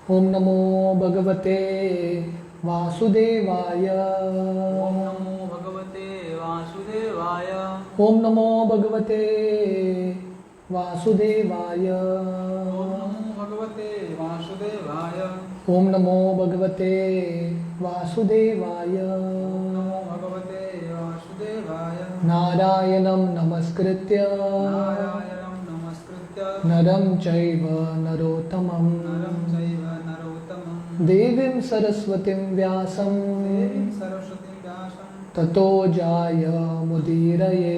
ओम नमो भगवते वासुदेवाय। ओम नमो भगवते वासुदेवाय। ओम नमो भगवते वासुदेवाय। ओम नमो भगवते वासुदेवाय। ओम नमो भगवते वासुदेवाय। ओम नमो भगवते वासुदेवाय। नारायणं नमस्कृत्य नारायणं नमस्कृत्य नरं चैव नरोत्तमं नरं चैव नरोत्तमं देवीं सरस्वतीं व्यासं देवीं सरस्वतीं व्यासं ततो जाय मुदीरये।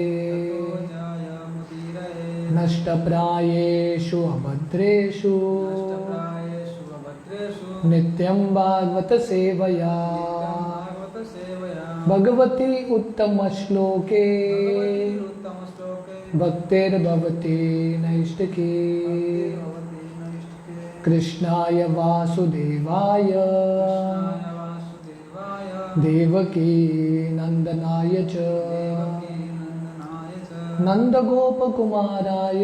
ततो जायमुदीरये। नष्टप्रायेषु अभद्रेषु नष्टप्रायेषु अभद्रेषु नित्यं भागवत सेवया नित्यं भागवतसेवया भगवती उत्तमश्लोके भगवती उत्तमश्लोके भक्तिर्भवति नैष्टिकी। भगवती नैष्टिके। कृष्णाय वासुदेवाय कृष्णाय वासुदेवाय देवकी नंदनाय च देवकी नन्दनाय च नन्दगोपकुमाराय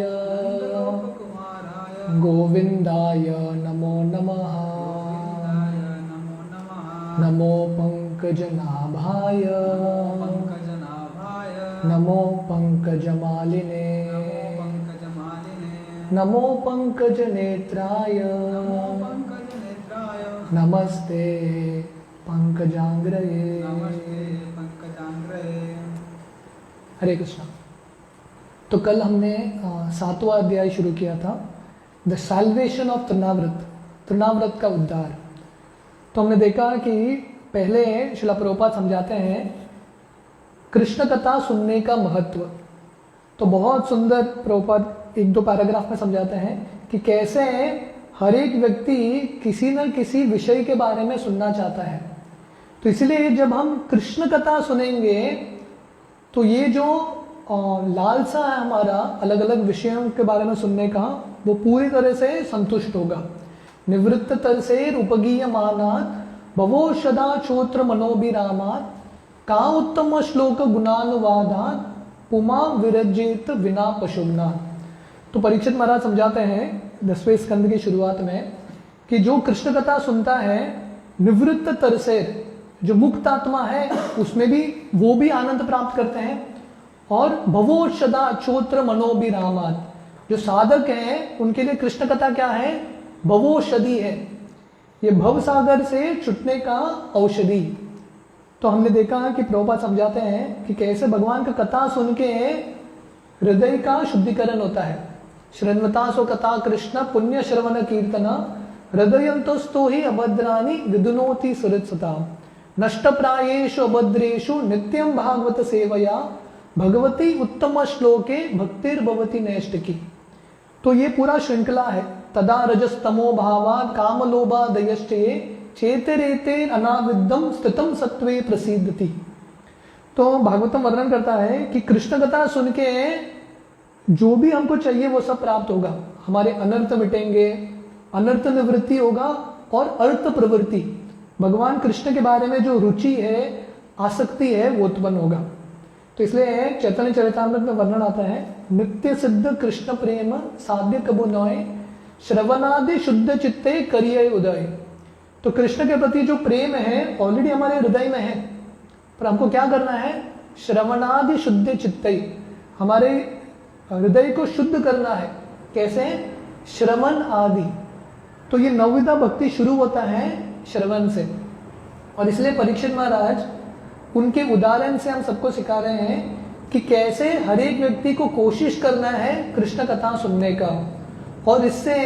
नन्दगोपकुमाराय गोविन्दाय नमो नमः। गोविन्दाय नमो नमः। नमो पंकजनाभाय पङ्कजनाभाय नमो पंकजमालिने नमो पङ्कजमालिने नमो पंकजनेत्राय नमो पङ्कजनेत्राय नमस्ते पंकजांग्रये। नमस्ते पङ्कजाङ्ग्रये। हरे कृष्णा। तो कल हमने 7वां अध्याय शुरू किया था, the salvation of Trinavarta, Trinavarta का उद्धार। तो हमने देखा कि पहले श्रील प्रभुपाद समझाते हैं कृष्ण कथा सुनने का महत्व। तो बहुत सुंदर प्रभुपाद एक दो पैराग्राफ में समझाते हैं कि कैसे हर एक व्यक्ति किसी न किसी विषय के बारे में सुनना चाहता है। तो इसलिए जब हम कृष्ण कथा सुनेंगे तो ये जो लालसा है हमारा अलग अलग विषयों के बारे में सुनने का, वो पूरी तरह से संतुष्ट होगा। निवृत्त तरसेर उपगीयमानात् भवो सदा चोत्र मनोभिरामात् का उत्तम श्लोक गुणानुवादात् पुमा विरजेत विना पशुघ्नात्। तो परीक्षित महाराज समझाते हैं 10वें स्कंद की शुरुआत में कि जो कृष्ण कथा सुनता है, निवृत्त तरसेर जो मुक्त आत्मा है उसमें भी वो भी आनंद प्राप्त करते हैं, और भवो सदा चोत्र मनोभिरामात् जो साधक हैं उनके लिए कृष्ण कथा क्या है, भवौषधि है, ये भव सागर से छुटने का औषधि। तो हमने देखा कि प्रभुपाद समझाते हैं कि कैसे भगवान का कथा सुन के हृदय का शुद्धिकरण होता है। श्रृण्वता सो कथा कृष्ण पुण्य श्रवण कीर्तन हृदयंतस्तो ही अभद्रानि विदुनोति सुहृत्सता नष्ट प्रायेषु अभद्रेषु नित्यं भागवत सेवया भगवती उत्तम श्लोके भक्तिर्भवति नैष्टिकी। तो ये पूरा श्रृंखला है। तदा रजस्तमो भावात् कामलोभादयश्चये चेतरेते अनाविद्यम स्थितम सत्वे प्रसिद्धति। तो भागवतम वर्णन करता है कि कृष्ण कथा सुन के जो भी हमको चाहिए वो सब प्राप्त होगा। हमारे अनर्थ मिटेंगे, अनर्थ निवृत्ति होगा और अर्थ प्रवृत्ति, भगवान कृष्ण के बारे में जो रुचि है, आसक्ति है, वो उत्पन्न होगा। तो इसलिए चैतन्य चरितामृत में वर्णन आता है, नित्य सिद्ध कृष्ण प्रेम साध्य कबू नोय श्रवणादि शुद्ध चित्ते करिए उदय। तो कृष्ण के प्रति जो प्रेम है ऑलरेडी हमारे हृदय में है, पर हमको क्या करना है, श्रवणादि शुद्ध चित्ते, हमारे हृदय को शुद्ध करना है। कैसे, श्रवण आदि। तो ये नवविधा भक्ति शुरू होता है श्रवण से, और इसलिए परीक्षित महाराज उनके उदाहरण से हम सबको सिखा रहे हैं कि कैसे हर एक व्यक्ति को कोशिश करना है कृष्ण कथा सुनने का, और इससे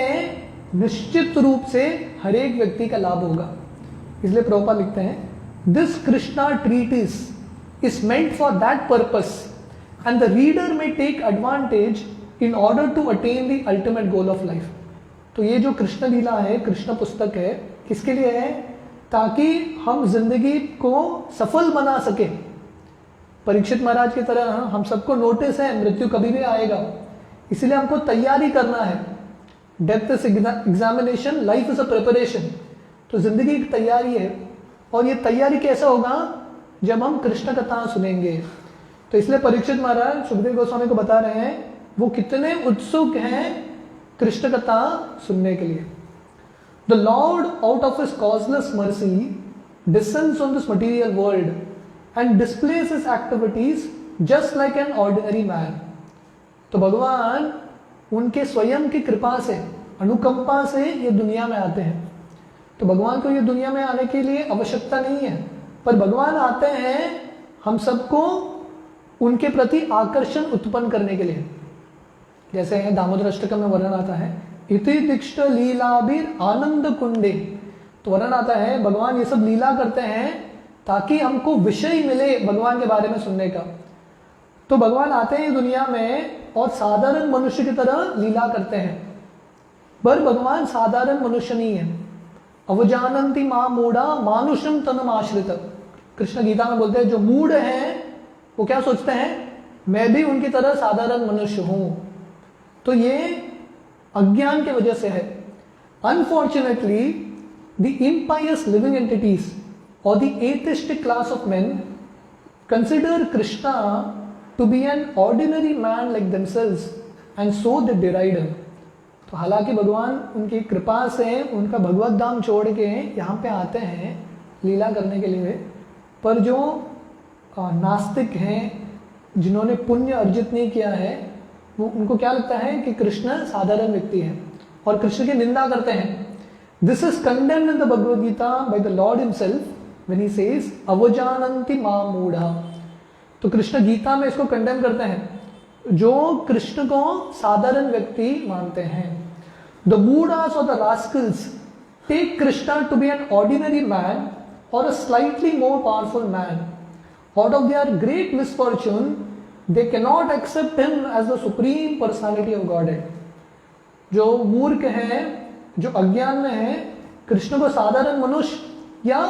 निश्चित रूप से हर एक व्यक्ति का लाभ होगा। इसलिए प्रभुपाद लिखते हैं, this Krishna treatise is meant for that purpose and the reader may take advantage in order to attain the ultimate goal of life. तो ये जो कृष्ण लीला है, कृष्ण पुस्तक है, किसके लिए है, ताकि हम जिंदगी को सफल बना सके। परीक्षित महाराज की तरह हम सबको नोटिस है मृत्यु कभी भी आएगा, इसलिए हमको तैयारी करना है। Death is examination, life is a preparation. तो जिंदगी की तैयारी है, और ये तैयारी कैसे होगा, जब हम कृष्ण कथा सुनेंगे। तो इसलिए परीक्षित महाराज सुखदेव गोस्वामी को बता रहे हैं वो कितने उत्सुक हैं कृष्ण कथा सुनने के लिए। The Lord out of his causeless mercy descends on this material world and displace his activities just like an ordinary man. तो भगवान उनके स्वयं की कृपा से, अनुकंपा से ये दुनिया में आते हैं। तो भगवान को ये दुनिया में आने के लिए आवश्यकता नहीं है, पर भगवान आते हैं हम सबको उनके प्रति आकर्षण उत्पन्न करने के लिए। जैसे दामोदर अष्टकम में वर्णन आता है, इति दीक्षित लीलाबीर आनंद कुंडे। तो वर्णन आता है भगवान ये सब लीला करते हैं ताकि हमको विषय मिले भगवान के बारे में सुनने का। तो भगवान आते हैं दुनिया में और साधारण मनुष्य की तरह लीला करते हैं, पर भगवान साधारण मनुष्य नहीं है। अवजानंती मां मूढ़ा मानुषम तनम आश्रित। कृष्ण गीता में बोलते हैं जो मूढ़ हैं वो क्या सोचते हैं, मैं भी उनकी तरह साधारण मनुष्य हूं। तो ये अज्ञान की वजह से है। Unfortunately the impious living entities और the atheistic class of men consider Krishna to be an ordinary man like themselves and so they deride him. तो हालांकि भगवान उनकी कृपा से उनका भगवत धाम छोड़ के यहाँ पे आते हैं लीला करने के लिए, पर जो नास्तिक हैं, जिन्होंने पुण्य अर्जित नहीं किया है, वो उनको क्या लगता है कि कृष्ण साधारण व्यक्ति है और कृष्ण की निंदा करते हैं। This is condemned in the Bhagavad Gita by the lord himself when he says अवजानन्ति मां मूढ़ा। तो कृष्ण गीता में इसको कंडेम करते हैं, जो कृष्ण को साधारण व्यक्ति मानते हैं। द मूढ़ास और the rascals take Krishna to be an ordinary man और a slightly more powerful man. Out of their great misfortune they cannot accept him as the supreme personality of godhead. जो मूर्ख हैं, जो अज्ञान में हैं, कृष्ण को साधारण मनुष्य या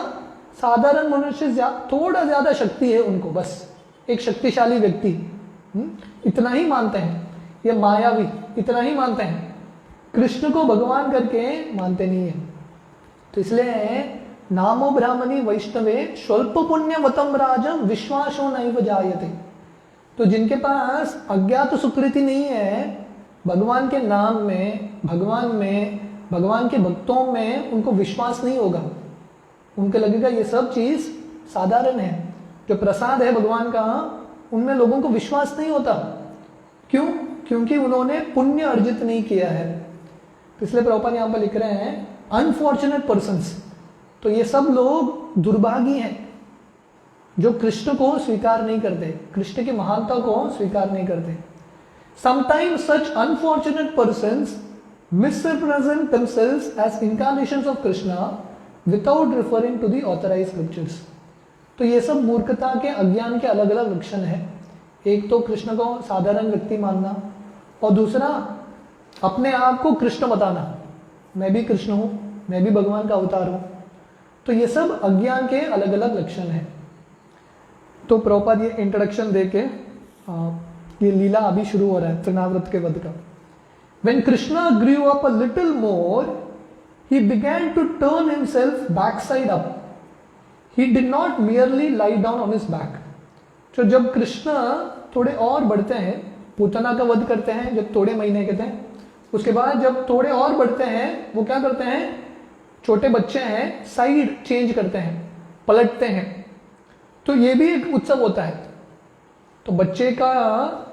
साधारण मनुष्य थोड़ा ज्यादा शक्ति है उनको, बस एक शक्तिशाली व्यक्ति इतना ही मानते हैं, ये मायावी इतना ही मानते हैं, कृष्ण को भगवान करके मानते नहीं है। तो इसलिए नामो ब्राह्मणी वैष्णवे स्वल्प पुण्यवतम राजम विश्वासो नैव जायते। तो जिनके पास अज्ञात सुकृति नहीं है, भगवान के नाम में, भगवान के भक्तों में उनको विश्वास नहीं होगा। उनको लगेगा ये सब चीज साधारण है, जो प्रसाद है भगवान का उनमें लोगों को विश्वास नहीं होता। क्यों? क्योंकि उन्होंने पुण्य अर्जित नहीं किया है। तो इसलिए प्रभुपाद यहां पर लिख रहे हैं अनफॉर्चुनेट पर्सन्स। तो ये सब लोग दुर्भागी हैं जो कृष्ण को स्वीकार नहीं करते, कृष्ण की महानता को स्वीकार नहीं करते। Sometimes such unfortunate persons misrepresent themselves as incarnations of Krishna without referring to the authorized scriptures। तो ये सब मूर्खता के, अज्ञान के अलग अलग लक्षण हैं। एक तो कृष्ण को साधारण व्यक्ति मानना, और दूसरा अपने आप को कृष्ण बताना, मैं भी कृष्ण हूं, मैं भी भगवान का अवतार हूं। तो ये सब अज्ञान के अलग अलग लक्षण हैं। तो प्रभुपाद ये इंट्रोडक्शन देके ये लीला अभी शुरू हो रहा है तृणाव्रत के वध का। When Krishna grew up a little more, he began to turn himself backside up. He did not merely lie down on his back. तो जब कृष्ण थोड़े और बढ़ते हैं, पूतना का वध करते हैं जब थोड़े महीने के थे, उसके बाद जब थोड़े और बढ़ते हैं, वो क्या करते हैं, छोटे बच्चे हैं, साइड चेंज करते हैं, पलटते हैं। तो ये भी एक उत्सव होता है। तो बच्चे का,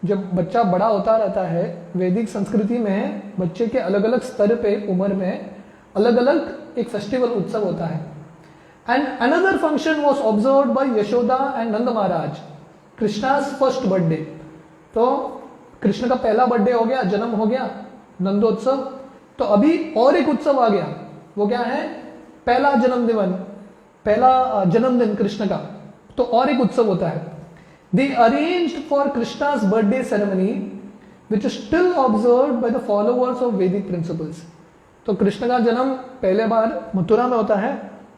जब बच्चा बड़ा होता रहता है, वैदिक संस्कृति में बच्चे के अलग अलग स्तर पे, उम्र में अलग अलग एक फेस्टिवल उत्सव होता है। And another function was observed bye Yashoda and Nand Maharaj, Krishna's first birthday. तो कृष्ण का पहला बर्थडे हो गया, जन्म हो गया, नंदोत्सव। तो अभी और एक उत्सव आ गया, वो क्या है, पहला जन्मदिन कृष्ण का। तो और एक उत्सव होता है। They arranged for Krishna's birthday ceremony, which is still observed by the followers of Vedic principles। तो कृष्ण का जन्म पहले बार मथुरा में होता है,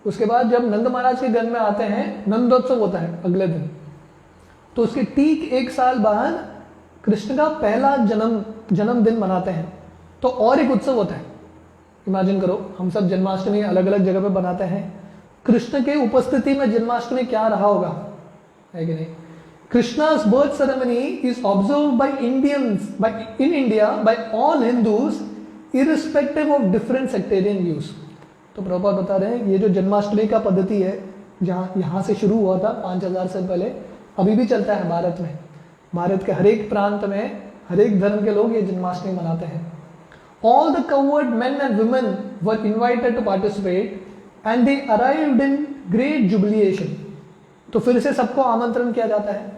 उसके बाद जब नंद महाराज के घर में आते हैं, नंदोत्सव होता है अगले दिन। तो उसके ठीक एक साल बाद कृष्ण का पहला जन्मदिन मनाते हैं। तो और एक उत्सव होता है। इमेजिन करो, हम सब जन्माष्टमी अलग अलग जगह पे बनाते हैं, कृष्ण के उपस्थिति में जन्माष्टमी क्या रहा होगा, है कि नहीं। Krishna's birth ceremony is observed by Indians in India by all Hindus irrespective of different sectarian views. तो प्रभुपाद बता रहे हैं ये जो जन्माष्टमी का पद्धति है, जहाँ यहाँ से शुरू हुआ था 5000 से पहले, अभी भी चलता है भारत में। भारत के हर एक प्रांत में हर एक धर्म के लोग ये जन्माष्टमी मनाते हैं। All the cowherd men and women were invited to participate and they arrived in great jubilation। तो फिर से सबको आमंत्रण किया जाता है।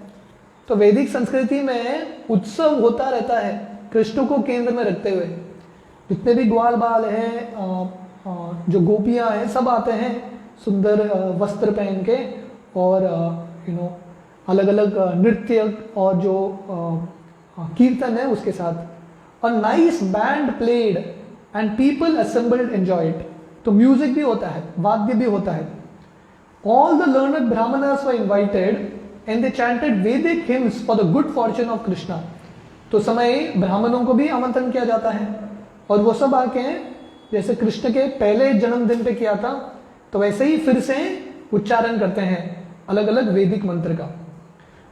तो वैदिक संस्कृति में उत्सव होता रहता है कृष्ण को केंद्र में रखते हुए। जितने भी ग्वाल बाल हैं, जो गोपियां हैं, सब आते हैं सुंदर वस्त्र पहन के और अलग अलग नृत्य और जो कीर्तन है उसके साथ। A nice band played and people assembled enjoy it। तो म्यूजिक भी होता है, वाद्य भी होता है। All the learned brahmanas were invited and they chanted Vedic hymns for the good fortune of Krishna। तो समय ब्राह्मणों को भी आमंत्रण किया जाता है और वो सब आके जैसे कृष्ण के पहले जन्मदिन पे किया था तो वैसे ही फिर से उच्चारण करते हैं अलग अलग वैदिक मंत्र का।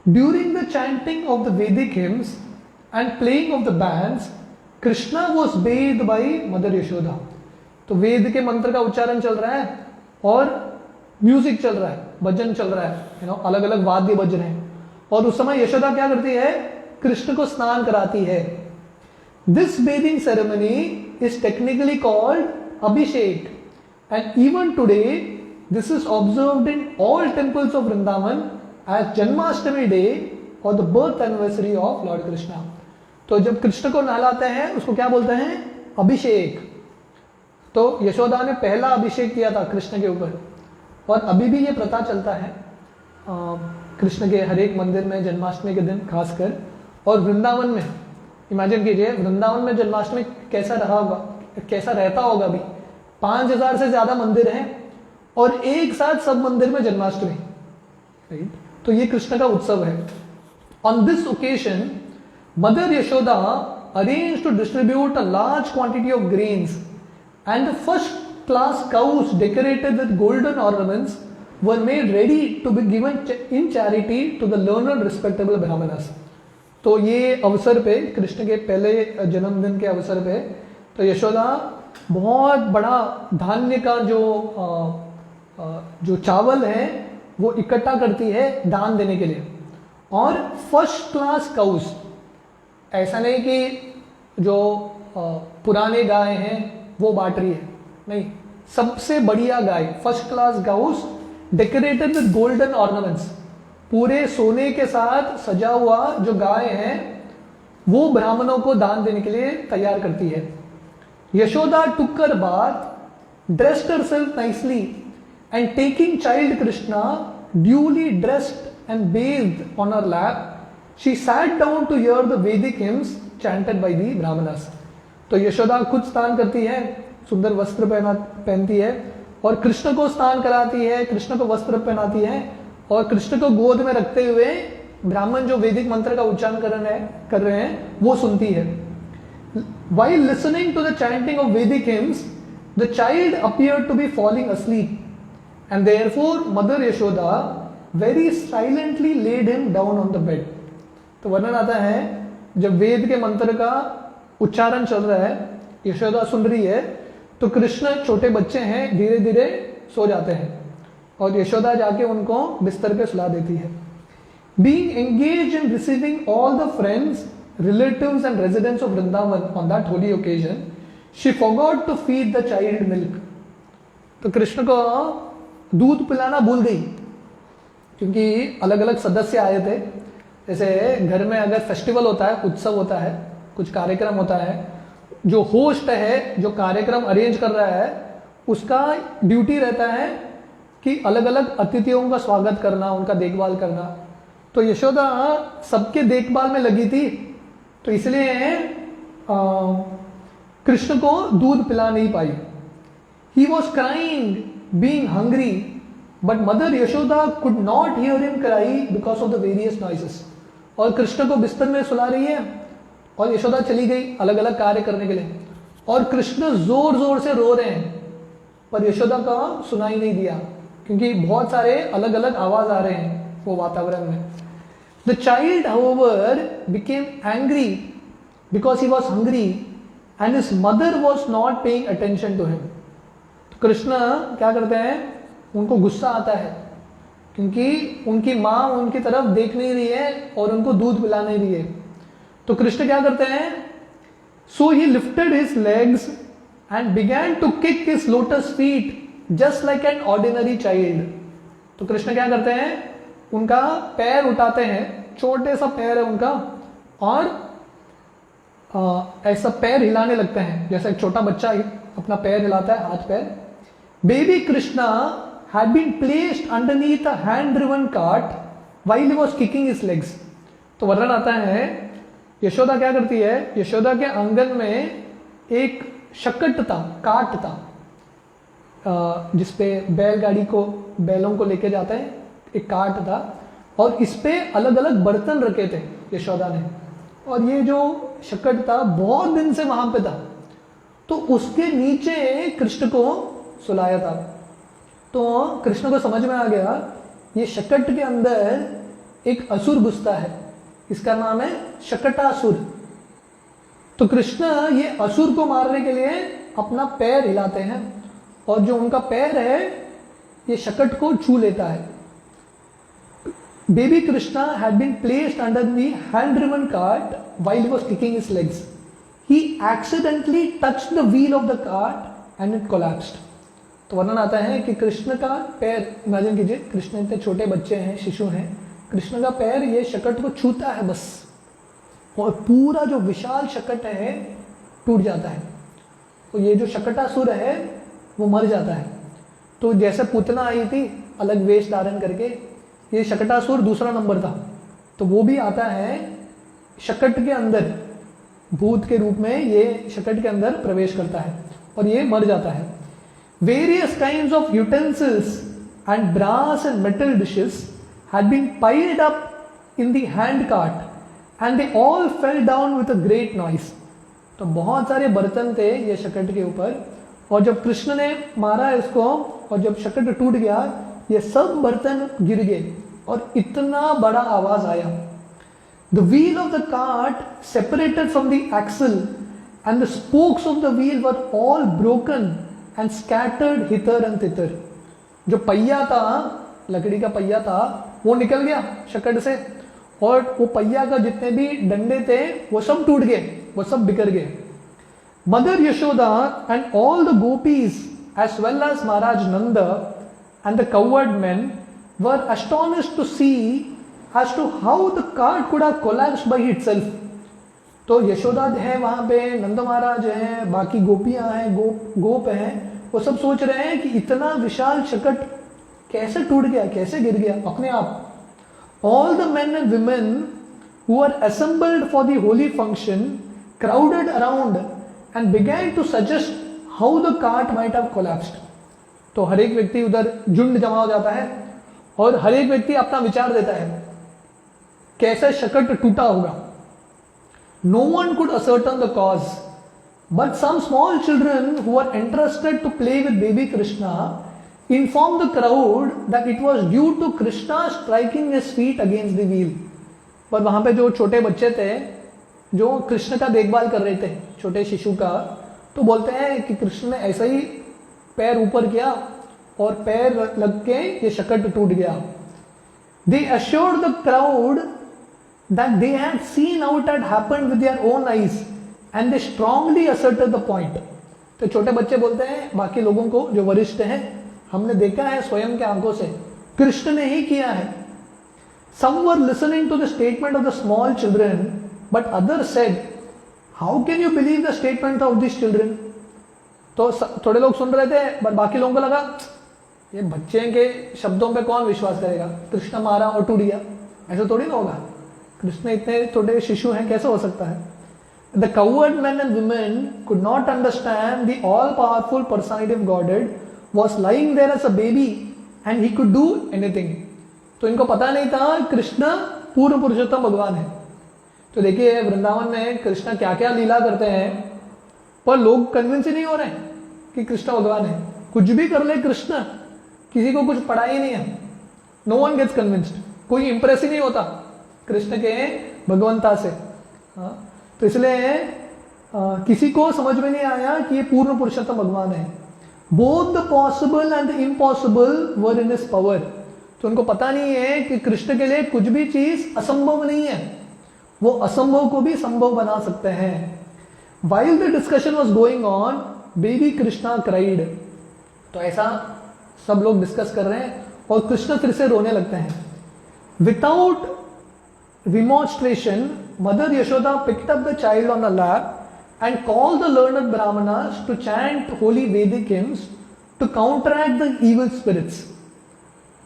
During the chanting of the Vedic hymns and playing of the bands, Krishna was bathed by Mother Yashoda। तो वेद के मंत्र का उच्चारण चल रहा है और म्यूजिक चल रहा है, भजन चल रहा है, अलग अलग वाद्य बज रहे हैं। और उस समय यशोदा क्या करती है? कृष्ण को स्नान कराती है। This bathing ceremony is technically called abhishek and even today this is observed in all temples of Vrindavan as Janmashtami day और the birth anniversary of lord Krishna. तो जब कृष्ण को नहलाते हैं उसको क्या बोलते हैं? अभिषेक। तो यशोदा ने पहला अभिषेक किया था कृष्ण के ऊपर और अभी भी ये प्रथा चलता है कृष्ण के हर एक मंदिर में जन्माष्टमी के दिन खासकर। और वृंदावन में इमेजिन कीजिए वृंदावन में जन्माष्टमी कैसा रहा होगा, कैसा रहता होगा। अभी 5000 से ज्यादा मंदिर हैं और एक साथ सब मंदिर में जन्माष्टमी, राइट? तो ये कृष्ण का उत्सव है। On this occasion Mother Yashoda arranged to distribute a large quantity of grains and the first class cows decorated with golden ornaments were made ready to be given in charity to the learned respectable brahmanas। तो ये अवसर पे कृष्ण के पहले जन्मदिन के अवसर पे तो यशोदा बहुत बड़ा धान्य का जो चावल है वो इकट्ठा करती है दान देने के लिए। और फर्स्ट क्लास काउस, ऐसा नहीं कि जो पुराने गाय हैं वो बांट रही है, नहीं, सबसे बढ़िया गाय first class cows decorated with golden ornaments, पूरे सोने के साथ सजा हुआ जो गाय है वो ब्राह्मणों को दान देने के लिए तैयार करती है। Yashoda took her bath, dressed herself nicely and taking child Krishna duly dressed and bathed on her lap, she sat down to hear the Vedic hymns chanted by the Brahmanas। तो यशोदा खुद स्नान करती है, सुंदर वस्त्र पहनती है और कृष्ण को स्नान कराती है, कृष्ण को वस्त्र पहनाती है और कृष्ण को गोद में रखते हुए ब्राह्मण जो वैदिक मंत्र का उच्चारण कर रहे हैं वो सुनती है। While listening to the chanting of Vedic hymns, the child appeared to be falling asleep, and therefore Mother Yashoda very silently laid him down on the bed। तो वर्णन आता है जब वेद के मंत्र का उच्चारण चल रहा है, यशोदा सुन रही है, तो कृष्ण छोटे बच्चे हैं धीरे धीरे सो जाते हैं और यशोदा जाके उनको बिस्तर पे सुला देती है। Being engaged in receiving all the friends, relatives and residents of Vrindavan on that holy occasion, she forgot to feed the child milk। तो कृष्ण को दूध पिलाना भूल गई क्योंकि अलग अलग सदस्य आए थे। जैसे घर में अगर फेस्टिवल होता है, उत्सव होता है, कुछ कार्यक्रम होता है, जो होस्ट है, जो कार्यक्रम अरेंज कर रहा है, उसका ड्यूटी रहता है कि अलग अलग अतिथियों का स्वागत करना, उनका देखभाल करना। तो यशोदा सबके देखभाल में लगी थी, तो इसलिए कृष्ण को दूध पिला नहीं पाई। He was crying, being hungry, but Mother Yashoda could not hear him cry because of the various noises। और कृष्ण को बिस्तर में सुला रही है और यशोदा चली गई अलग अलग कार्य करने के लिए और कृष्ण जोर जोर से रो रहे हैं, पर यशोदा का सुनाई नहीं दिया क्योंकि बहुत सारे अलग अलग आवाज आ रहे हैं वो वातावरण में। The child, however, became angry because he was hungry and his mother was not paying attention to him. तो कृष्ण क्या करते हैं, उनको गुस्सा आता है क्योंकि उनकी माँ उनकी तरफ देख नहीं रही है और उनको दूध पिला नहीं रही है। तो कृष्ण क्या करते हैं, so he lifted his legs and began to kick his lotus feet just like an ordinary child. तो कृष्ण क्या करते हैं, उनका पैर उठाते हैं, छोटे सा पैर है उनका, और ऐसा पैर हिलाने लगते हैं जैसे एक छोटा बच्चा अपना पैर हिलाता है, हाथ पैर। Baby Krishna had been placed underneath a hand driven cart while he was kicking his legs। तो वर्णन आता है, यशोदा क्या करती है, यशोदा के आंगन में एक शकट था, काट था, जिसपे बैलगाड़ी को, बैलों को लेके जाते हैं, एक काट था, और इस पे अलग अलग बर्तन रखे थे यशोदा ने। और ये जो शकट था बहुत दिन से वहां पे था, तो उसके नीचे कृष्ण को सुलाया था। तो कृष्ण को समझ में आ गया ये शकट के अंदर एक असुर घुसता है, इसका नाम है शकटासुर। तो कृष्ण ये असुर को मारने के लिए अपना पैर हिलाते हैं, और जो उनका पैर है ये शकट को छू लेता है। Baby Krishna had been placed under the hand driven cart while he was kicking his legs. He accidentally touched the wheel of the cart and it collapsed. तो वर्णन आता है कि कृष्ण का पैर, इमेजिन कीजिए कृष्ण इतने छोटे बच्चे हैं, शिशु हैं, कृष्ण का पैर ये शकट को छूता है बस, और पूरा जो विशाल शकट है टूट जाता है। तो ये जो शकटासुर है वो मर जाता है। तो जैसे पूतना आई थी अलग वेश धारण करके, ये शकटासुर दूसरा नंबर था, तो वो भी आता है शकट के अंदर, भूत के रूप में ये शकट के अंदर प्रवेश करता है और ये मर जाता है। Various kinds of utensils and brass and metal dishes had been piled up in the hand cart and they all fell down with a great noise। तो बहुत सारे बर्तन थे ये शकट के ऊपर, और जब कृष्ण ने मारा इसको और जब शकट टूट गया, ये सब बर्तन गिर गए और इतना बड़ा आवाज आया। The wheel of the cart separated from the axle and the spokes of the wheel were all broken and scattered hither and thither। जो पहिया था, लकड़ी का पहिया था, वो निकल गया शकट से, और वो पहिया का जितने भी डंडे थे वो सब टूट गए, वो सब बिखर गए। Mother Yashoda and all the gopis as well as Maharaj Nand and the cowherd men were astonished to see as to how the cart could have collapsed by itself। तो यशोदा है वहां पे, नंद महाराज हैं, बाकी गोपियां हैं, गोप हैं, वो सब सोच रहे हैं कि इतना विशाल शकट कैसे टूट गया, कैसे गिर गया अपने आप। All the men and women who are assembled for the holy function crowded around and began to suggest how the cart might have collapsed. तो हर एक व्यक्ति उधर झुंड जमा हो जाता है और हर एक व्यक्ति अपना विचार देता है कैसे शकट टूटा होगा। No one could ascertain the cause, but some small children who were interested to play with baby Krishna informed the crowd that it was due to Krishna striking his feet against the wheel। पर वहां पे जो छोटे बच्चे थे जो कृष्ण का देखभाल कर रहे थे, छोटे शिशु का, तो बोलते हैं कि कृष्ण ने ऐसा ही पैर ऊपर किया और पैर लग के ये शकट टूट गया। They assured the crowd that they had seen how it had happened with their own eyes and they strongly asserted the point। तो छोटे बच्चे बोलते हैं बाकी लोगों को, जो वरिष्ठ हैं, हमने देखा है स्वयं के आंखों से, कृष्ण ने ही किया है। Some were listening to the statement of the small children, but others said, how can you believe the statement of these children? तो थोड़े लोग सुन रहे थे, पर बाकी लोगों को लगा ये बच्चे के शब्दों पे कौन विश्वास करेगा, कृष्ण मारा और टूट गया, ऐसा थोड़ी ना होगा, कृष्ण इतने छोटे शिशु हैं, कैसे हो सकता है। The coward men and women could not understand the all-powerful personality of Godhead was lying there as a baby and he could do anything। तो इनको पता नहीं था कृष्ण पूर्ण पुरुषोत्तम भगवान है। तो देखिए वृंदावन में कृष्ण क्या क्या लीला करते हैं, पर लोग कन्विंस ही नहीं हो रहे कि कृष्ण भगवान है। कुछ भी कर ले कृष्ण, किसी को कुछ पड़ा ही नहीं है, नो वन गेट्स कन्विंस्ड, कोई इंप्रेस ही नहीं होता कृष्ण के भगवंता से। हाँ, तो इसलिए किसी को समझ में नहीं आया कि ये पूर्ण पुरुषोत्तम भगवान है। Both the possible and the impossible were in his power. तो उनको पता नहीं है कि कृष्ण के लिए कुछ भी चीज असंभव नहीं है, वो असंभव को भी संभव बना सकते हैं। While the discussion was going on, baby Krishna cried। तो ऐसा सब लोग डिस्कस कर रहे हैं और कृष्ण फिर से रोने लगते हैं। Without remonstration, Mother Yashoda picked up the child on the lap and called the learned brahmanas to chant holy Vedic hymns to counteract the evil spirits।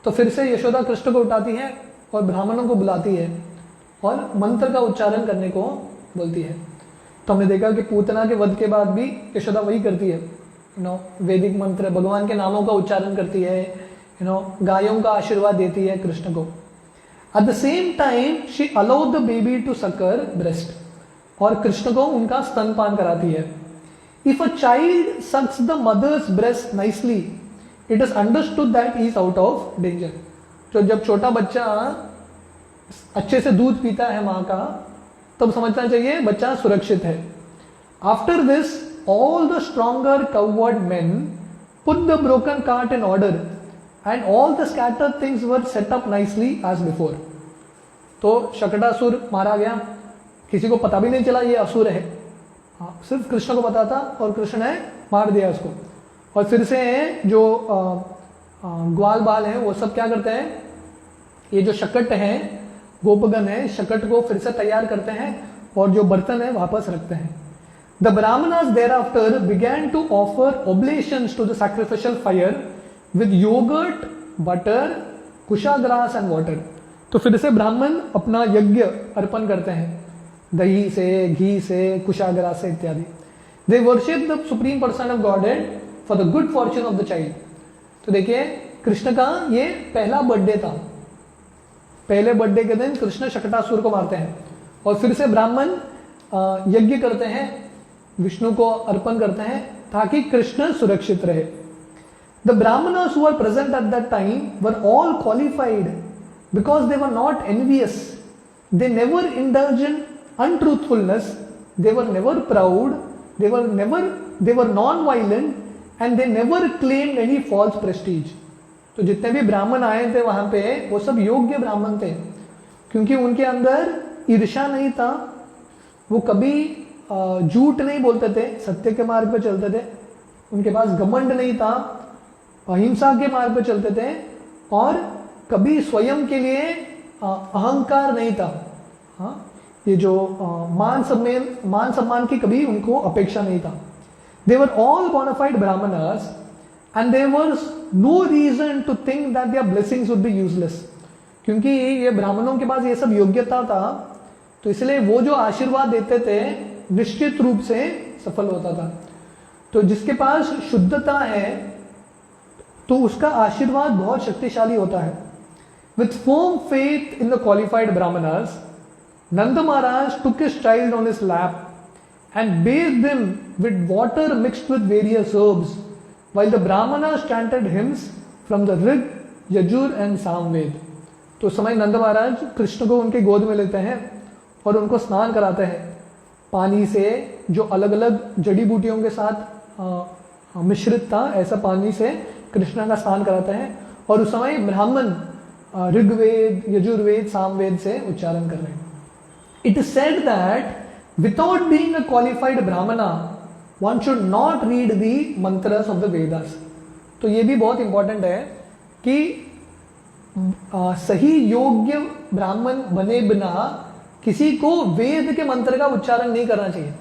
तो फिर से यशोदा कृष्ण को उठाती है और ब्राह्मणों को बुलाती है और मंत्र का उच्चारण करने को बोलती है। तो हमने देखा कि पूतना के वध के बाद भी यशोदा वही करती है, वैदिक मंत्र, भगवान के नामों का उच्चारण करती है, गायों का आशीर्वाद देती है कृष्ण को। At the same time she allowed the baby to suck her breast, और कृष्ण को उनका स्तनपान कराती है। If a child sucks the mother's breast nicely, it is understood that he is out of danger. तो जब छोटा बच्चा अच्छे से दूध पीता है माँ का, तब समझना चाहिए बच्चा सुरक्षित है। After this all the stronger cowherd men put the broken cart in order and all the scattered things were set up nicely as before. तो शकटासुर मारा गया, किसी को पता भी नहीं चला ये असुर है, सिर्फ कृष्ण को पता था और कृष्ण ने मार दिया उसको। और फिर से जो ग्वाल बाल हैं वो सब क्या करते हैं, ये जो शकट हैं, गोपगण है, शकट को फिर से तैयार करते हैं और जो बर्तन है वापस रखते हैं। The Brahmanas thereafter began to offer oblations to the sacrificial fire with yogurt, butter, kusha grass and water। तो फिर से ब्राह्मण अपना यज्ञ अर्पण करते हैं दही से, घी से, कुशा ग्रास से इत्यादि। They worship the supreme person of godhead for the good Fortune of the child. तो देखिए कृष्ण का ये पहला बर्थडे था, पहले बर्थडे के दिन कृष्ण शकटासुर को मारते हैं और फिर से ब्राह्मण यज्ञ करते हैं, विष्णु को अर्पण करते हैं ताकि कृष्ण सुरक्षित रहे। The brahmanas who were present at that time were all qualified because they were not envious, they never indulge in untruthfulness, they were never proud, they were non-violent and they never claimed any false prestige। तो जितने भी ब्राह्मण आए थे वहां पे वो सब योग्य ब्राह्मण थे, क्योंकि उनके अंदर ईर्ष्या नहीं था, वो कभी झूठ नहीं बोलते थे, सत्य के मार्ग पे चलते थे, उनके पास घमंड नहीं था, अहिंसा के मार्ग पे चलते थे और कभी स्वयं के लिए अहंकार नहीं था। हाँ, ये जो मान सम्मान की कभी उनको अपेक्षा नहीं था। They were all bona fide brahmanas and there was no reason to think that their blessings would be useless. क्योंकि ये ब्राह्मणों के पास ये सब योग्यता था, तो इसलिए वो जो आशीर्वाद देते थे निश्चित रूप से सफल होता था। तो जिसके पास शुद्धता है तो उसका आशीर्वाद बहुत शक्तिशाली होता है। With firm faith in the qualified brahmanas, Nanda Maharaj took his child on his lap and bathed him with water mixed with various herbs, while the Brahmanas chanted hymns from the Rig, Yajur and Samved। तो उस समय नंद महाराज कृष्ण को उनके गोद में लेते हैं और उनको स्नान कराते हैं पानी से, जो अलग अलग जड़ी बूटियों के साथ मिश्रित था, ऐसा पानी से कृष्ण का स्नान कराते हैं। और उस समय ब्राह्मण ऋग्वेद, यजुर्वेद, सामवेद से उच्चारण कर रहे हैं। It is said that without being a qualified brahmana, one should not read the mantras of the Vedas। तो ये भी बहुत इंपॉर्टेंट है कि सही योग्य ब्राह्मण बने बिना किसी को वेद के मंत्र का उच्चारण नहीं करना चाहिए।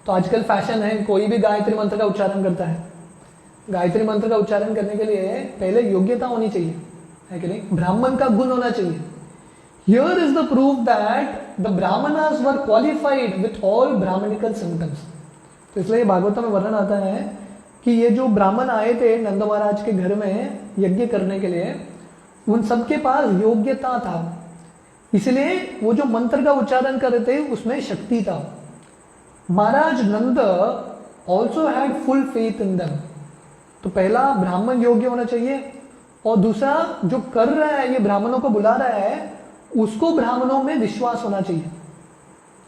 तो आजकल फैशन है, कोई भी गायत्री मंत्र का उच्चारण करता है। गायत्री मंत्र का उच्चारण करने के लिए पहले योग्यता होनी चाहिए, है कि नहीं? ब्राह्मण का गुण होना चाहिए। Here is the proof that the brahmanas were qualified with all brahmanical symptoms। तो इसलिए भागवत में वर्णन आता है कि ये जो ब्राह्मण आए थे नंद महाराज के घर में यज्ञ करने के लिए, उन सबके पास योग्यता था, इसलिए वो जो मंत्र का उच्चारण कर रहे थे उसमें शक्ति था। Maharaj Nanda also had full faith in them. तो पहला ब्राह्मण योग्य होना चाहिए और दूसरा जो कर रहा है, ये ब्राह्मणों को बुला रहा है, उसको ब्राह्मणों में विश्वास होना चाहिए।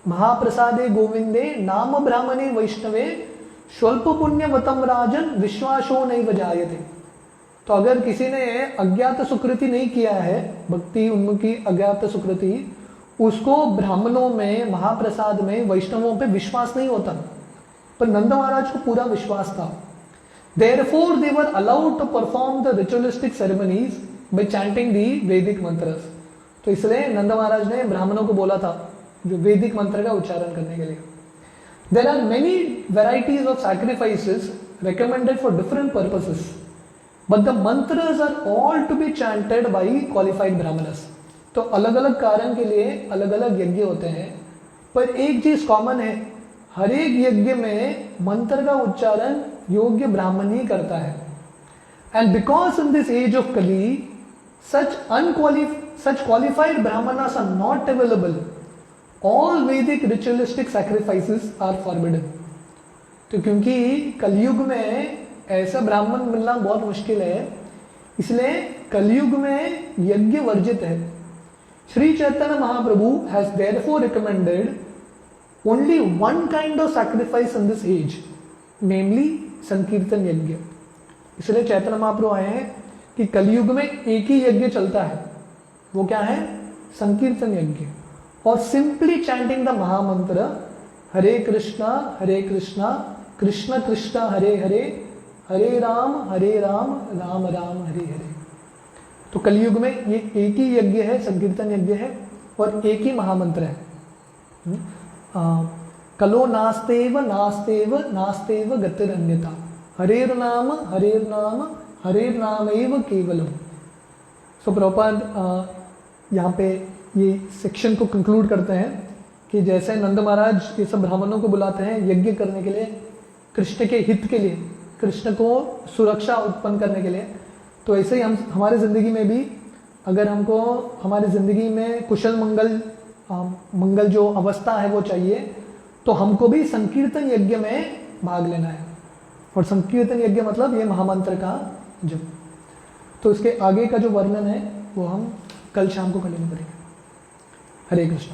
महाप्रसादे गोविंदे नाम ब्राह्मणे वैष्णवे स्वल्प पुण्यवतम राजन विश्वासो नैव जायते। तो अगर किसी ने अज्ञात सुकृति नहीं किया है, भक्ति उन्मुखी अज्ञात सुकृति, उसको ब्राह्मणों में, महाप्रसाद में, वैष्णवों पे विश्वास नहीं होता। पर नंद महाराज को पूरा विश्वास था। Therefore they were allowed to perform the ritualistic ceremonies by chanting the Vedic mantras। तो इसलिए नंद महाराज ने ब्राह्मणों को बोला था जो वैदिक मंत्र का उच्चारण करने के लिए। There are many varieties of sacrifices recommended for different purposes, but the mantras are all to be chanted by qualified brahmanas। तो अलग अलग कारण के लिए अलग अलग यज्ञ होते हैं, पर एक चीज कॉमन है, हर एक यज्ञ में मंत्र का उच्चारण योग्य ब्राह्मण ही करता है। And because in this age of Kali such qualified brahmanas are not available, all Vedic ritualistic sacrifices are forbidden। तो क्योंकि कलयुग में ऐसा ब्राह्मण मिलना बहुत मुश्किल है, इसलिए कलयुग में यज्ञ वर्जित है। Shri Chaitanya Mahaprabhu has therefore recommended only one kind of sacrifice in this age, namely संकीर्तन यज्ञ। इसलिए चैतन्य महाप्रभु आए हैं कि कलयुग में एक ही यज्ञ चलता है, वो क्या है? संकीर्तन यज्ञ। और सिंपली चैंटिंग द महामंत्र हरे कृष्णा कृष्ण कृष्ण हरे हरे, हरे राम राम राम हरे हरे। तो कलयुग में ये एक ही यज्ञ है, संकीर्तन यज्ञ है, और एक ही महामंत्र है। कलो नास्तेव नास्तेव नास्तेव गतिरन्यथा, हरेर नाम हरेर्नामैव केवलम। सो प्रभुपाद यहाँ पे ये सेक्शन को कंक्लूड करते हैं कि जैसे नंद महाराज ये सब ब्राह्मणों को बुलाते हैं यज्ञ करने के लिए, कृष्ण के हित के लिए, कृष्ण को सुरक्षा उत्पन्न करने के लिए, तो ऐसे ही हम हमारे ज़िंदगी में भी, अगर हमको हमारी ज़िंदगी में कुशल मंगल जो अवस्था है वो चाहिए, तो हमको भी संकीर्तन यज्ञ में भाग लेना है। और संकीर्तन यज्ञ मतलब ये महामंत्र का जप। तो इसके आगे का जो वर्णन है वो हम कल शाम को कंटिन्यू करेंगे। हरे कृष्ण।